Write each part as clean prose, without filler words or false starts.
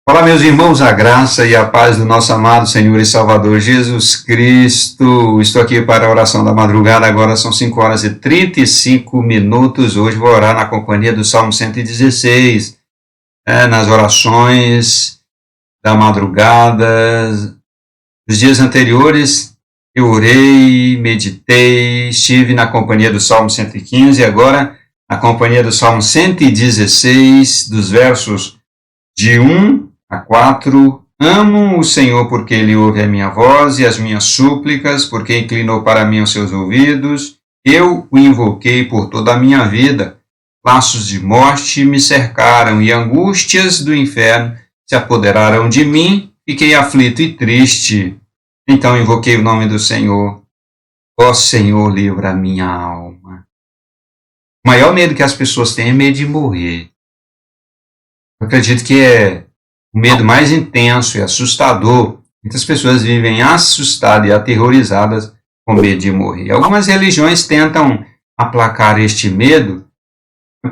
Olá, meus irmãos, a graça e a paz do nosso amado Senhor e Salvador Jesus Cristo. Estou aqui para a oração da madrugada, agora são 5 horas e 35 minutos. Hoje vou orar na companhia do Salmo 116, nas orações da madrugada. Nos dias anteriores eu orei, meditei, estive na companhia do Salmo 115 e agora na companhia do Salmo 116, dos versos de 1 a 4, amo o Senhor porque Ele ouve a minha voz e as minhas súplicas, porque inclinou para mim os seus ouvidos. Eu o invoquei por toda a minha vida. Laços de morte me cercaram e angústias do inferno se apoderaram de mim. Fiquei aflito e triste. Então invoquei o nome do Senhor. Ó Senhor, livra a minha alma. O maior medo que as pessoas têm é medo de morrer. Eu acredito que é o medo mais intenso e assustador. Muitas pessoas vivem assustadas e aterrorizadas com medo de morrer. Algumas religiões tentam aplacar este medo,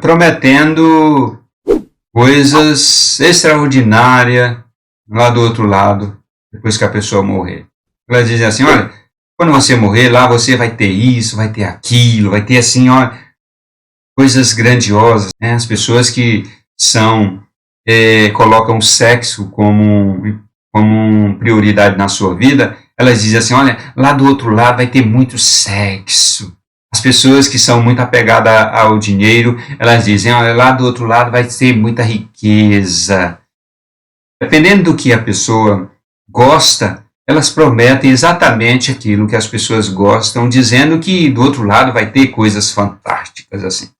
prometendo coisas extraordinárias lá do outro lado, depois que a pessoa morrer. Elas dizem assim, olha, quando você morrer, lá você vai ter isso, vai ter aquilo, vai ter assim, olha, coisas grandiosas. Né? As pessoas que colocam o sexo como prioridade na sua vida, elas dizem assim, olha, lá do outro lado vai ter muito sexo. As pessoas que são muito apegadas ao dinheiro, elas dizem, olha, lá do outro lado vai ter muita riqueza. Dependendo do que a pessoa gosta, elas prometem exatamente aquilo que as pessoas gostam, dizendo que do outro lado vai ter coisas fantásticas assim.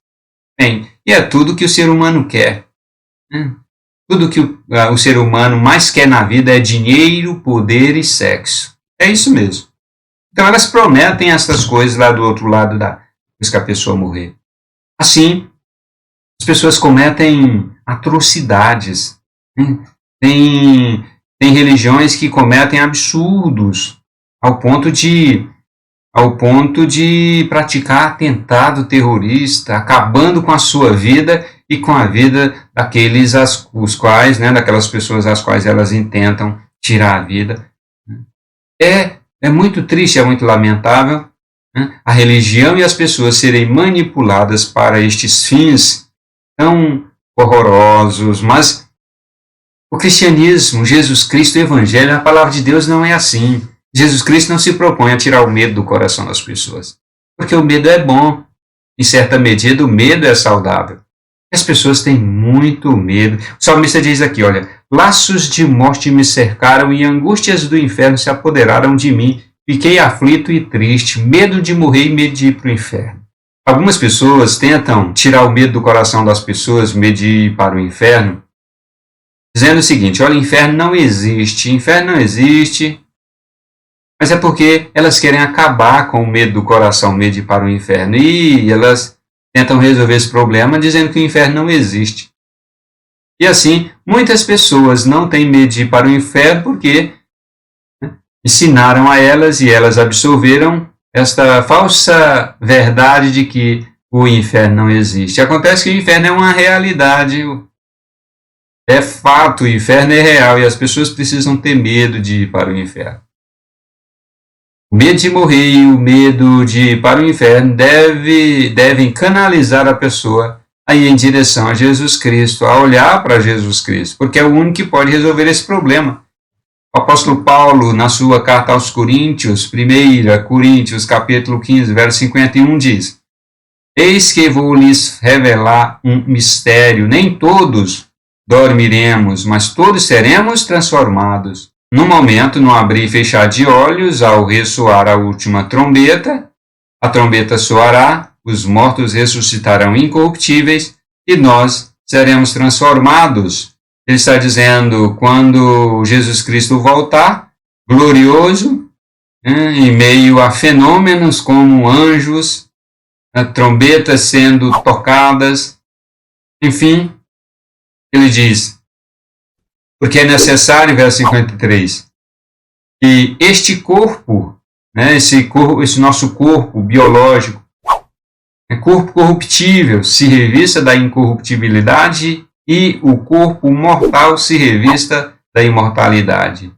Bem, e é tudo que o ser humano quer. Tudo que o ser humano mais quer na vida é dinheiro, poder e sexo. É isso mesmo. Então elas prometem essas coisas lá do outro lado depois que a pessoa morrer. Assim, as pessoas cometem atrocidades. Tem religiões que cometem absurdos ao ponto de praticar atentado terrorista, acabando com a sua vida e com a vida daqueles daquelas pessoas às quais elas intentam tirar a vida. É muito triste, é muito lamentável, a religião e as pessoas serem manipuladas para estes fins tão horrorosos, mas o cristianismo, Jesus Cristo, o Evangelho, a palavra de Deus não é assim. Jesus Cristo não se propõe a tirar o medo do coração das pessoas, porque o medo é bom. Em certa medida, o medo é saudável. As pessoas têm muito medo. O salmista diz aqui, olha, laços de morte me cercaram e angústias do inferno se apoderaram de mim. Fiquei aflito e triste, medo de morrer e medo de ir para o inferno. Algumas pessoas tentam tirar o medo do coração das pessoas, medo de ir para o inferno, dizendo o seguinte, olha, inferno não existe, mas é porque elas querem acabar com o medo do coração, medo de ir para o inferno, e elas tentam resolver esse problema dizendo que o inferno não existe. E assim, muitas pessoas não têm medo de ir para o inferno porque ensinaram a elas e elas absorveram esta falsa verdade de que o inferno não existe. Acontece que o inferno é uma realidade, é fato, o inferno é real e as pessoas precisam ter medo de ir para o inferno. O medo de morrer e o medo de ir para o inferno devem canalizar a pessoa a ir em direção a Jesus Cristo, a olhar para Jesus Cristo, porque é o único que pode resolver esse problema. O apóstolo Paulo, na sua carta aos Coríntios, 1 Coríntios, capítulo 15, verso 51, diz, eis que vou lhes revelar um mistério, nem todos dormiremos, mas todos seremos transformados. No momento, no abrir e fechar de olhos, ao ressoar a última trombeta, a trombeta soará, os mortos ressuscitarão incorruptíveis e nós seremos transformados. Ele está dizendo, quando Jesus Cristo voltar, glorioso, em meio a fenômenos como anjos, trombetas sendo tocadas, enfim, ele diz, porque é necessário, verso 53, que este corpo, esse nosso corpo biológico, corpo corruptível, se revista da incorruptibilidade e o corpo mortal se revista da imortalidade.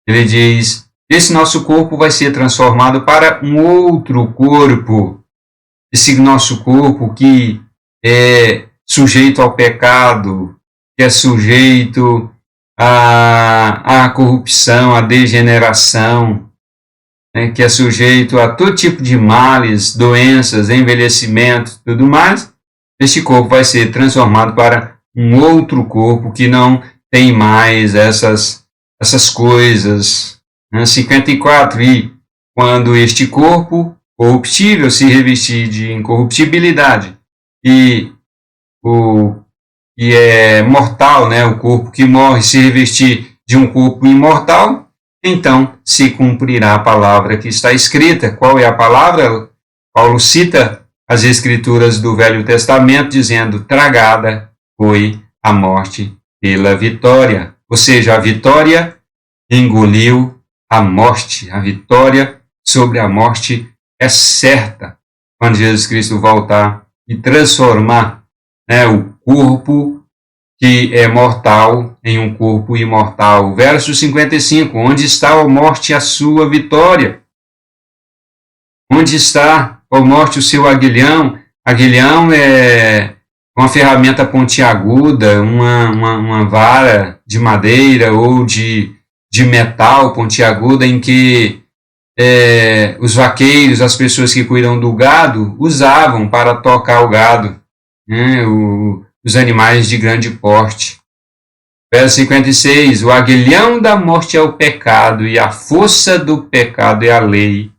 Ele diz: esse nosso corpo vai ser transformado para um outro corpo. Esse nosso corpo que é sujeito ao pecado, que é sujeito à corrupção, à degeneração, né, que é sujeito a todo tipo de males, doenças, envelhecimento, tudo mais. Este corpo vai ser transformado para um outro corpo que não tem mais essas coisas. 54. E quando este corpo corruptível se revestir de incorruptibilidade e o que é mortal, né, o corpo que morre, se revestir de um corpo imortal, então se cumprirá a palavra que está escrita. Qual é a palavra? Paulo cita as escrituras do Velho Testamento dizendo: tragada foi a morte pela vitória. Ou seja, a vitória engoliu a morte. A vitória sobre a morte é certa quando Jesus Cristo voltar e transformar, né, o corpo que é mortal em um corpo imortal. Verso 55. Onde está, ó morte, a sua vitória? Onde está, ó morte, o seu aguilhão? Aguilhão é uma ferramenta pontiaguda, uma vara de madeira ou de metal pontiaguda em que os vaqueiros, as pessoas que cuidam do gado, usavam para tocar o gado, né, os animais de grande porte. Verso 56. O aguilhão da morte é o pecado, e a força do pecado é a lei.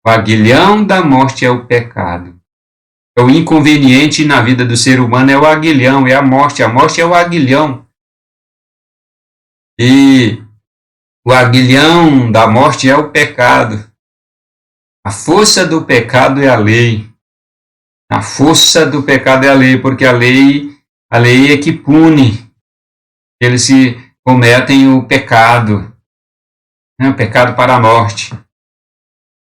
O aguilhão da morte é o pecado. O inconveniente na vida do ser humano é o aguilhão, é a morte. A morte é o aguilhão. E o aguilhão da morte é o pecado. A força do pecado é a lei. A força do pecado é a lei, porque a lei é que pune eles que cometem o pecado, né? O pecado para a morte.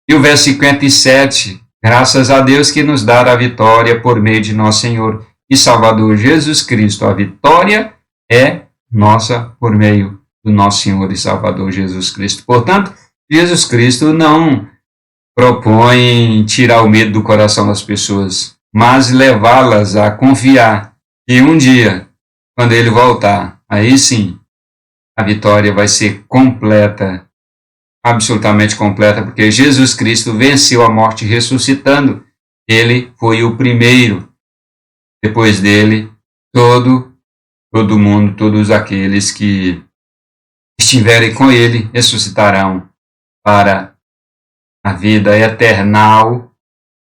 E o verso 57, graças a Deus que nos dá a vitória por meio de nosso Senhor e Salvador Jesus Cristo. A vitória é nossa por meio do nosso Senhor e Salvador Jesus Cristo. Portanto, Jesus Cristo não propõe tirar o medo do coração das pessoas, mas levá-las a confiar que um dia, quando ele voltar, aí sim, a vitória vai ser completa, absolutamente completa, porque Jesus Cristo venceu a morte ressuscitando. Ele foi o primeiro. Depois dele, todo mundo, todos aqueles que estiverem com ele, ressuscitarão para a vida eternal,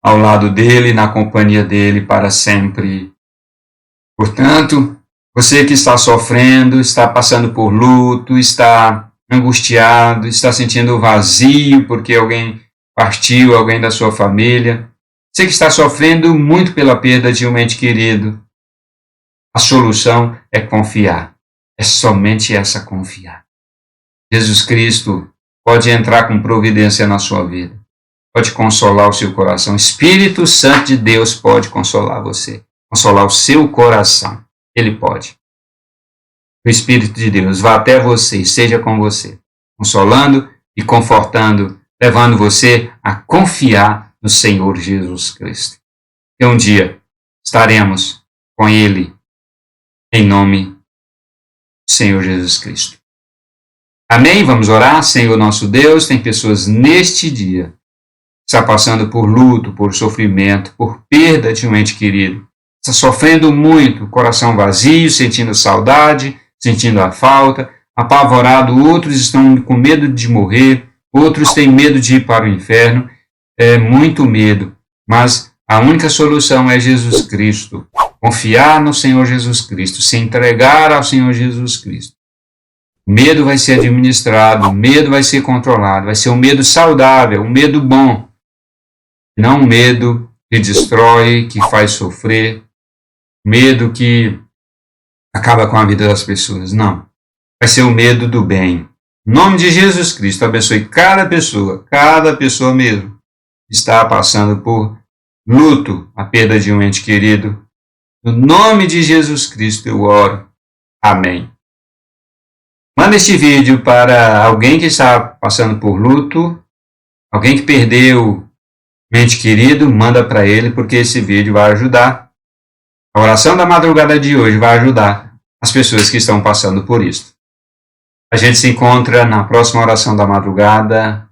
ao lado dele, na companhia dele, para sempre. Portanto, você que está sofrendo, está passando por luto, está angustiado, está sentindo vazio porque alguém partiu, alguém da sua família, você que está sofrendo muito pela perda de um ente querido, a solução é confiar. É somente essa, confiar. Jesus Cristo pode entrar com providência na sua vida, pode consolar o seu coração. O Espírito Santo de Deus pode consolar você, consolar o seu coração. Ele pode. O Espírito de Deus vá até você e seja com você, consolando e confortando, levando você a confiar no Senhor Jesus Cristo. E um dia estaremos com Ele, em nome do Senhor Jesus Cristo. Amém? Vamos orar. Senhor nosso Deus, tem pessoas neste dia que estão passando por luto, por sofrimento, por perda de um ente querido. Está sofrendo muito, coração vazio, sentindo saudade, sentindo a falta, apavorado. Outros estão com medo de morrer, outros têm medo de ir para o inferno. É muito medo, mas a única solução é Jesus Cristo. Confiar no Senhor Jesus Cristo, se entregar ao Senhor Jesus Cristo. O medo vai ser administrado, o medo vai ser controlado, vai ser um medo saudável, um medo bom. Não um medo que destrói, que faz sofrer, medo que acaba com a vida das pessoas. Não. Vai ser o medo do bem. Em nome de Jesus Cristo, abençoe cada pessoa mesmo, que está passando por luto, a perda de um ente querido. No nome de Jesus Cristo eu oro. Amém. Manda este vídeo para alguém que está passando por luto, alguém que perdeu um ente querido, manda para ele, porque esse vídeo vai ajudar. A oração da madrugada de hoje vai ajudar as pessoas que estão passando por isso. A gente se encontra na próxima oração da madrugada.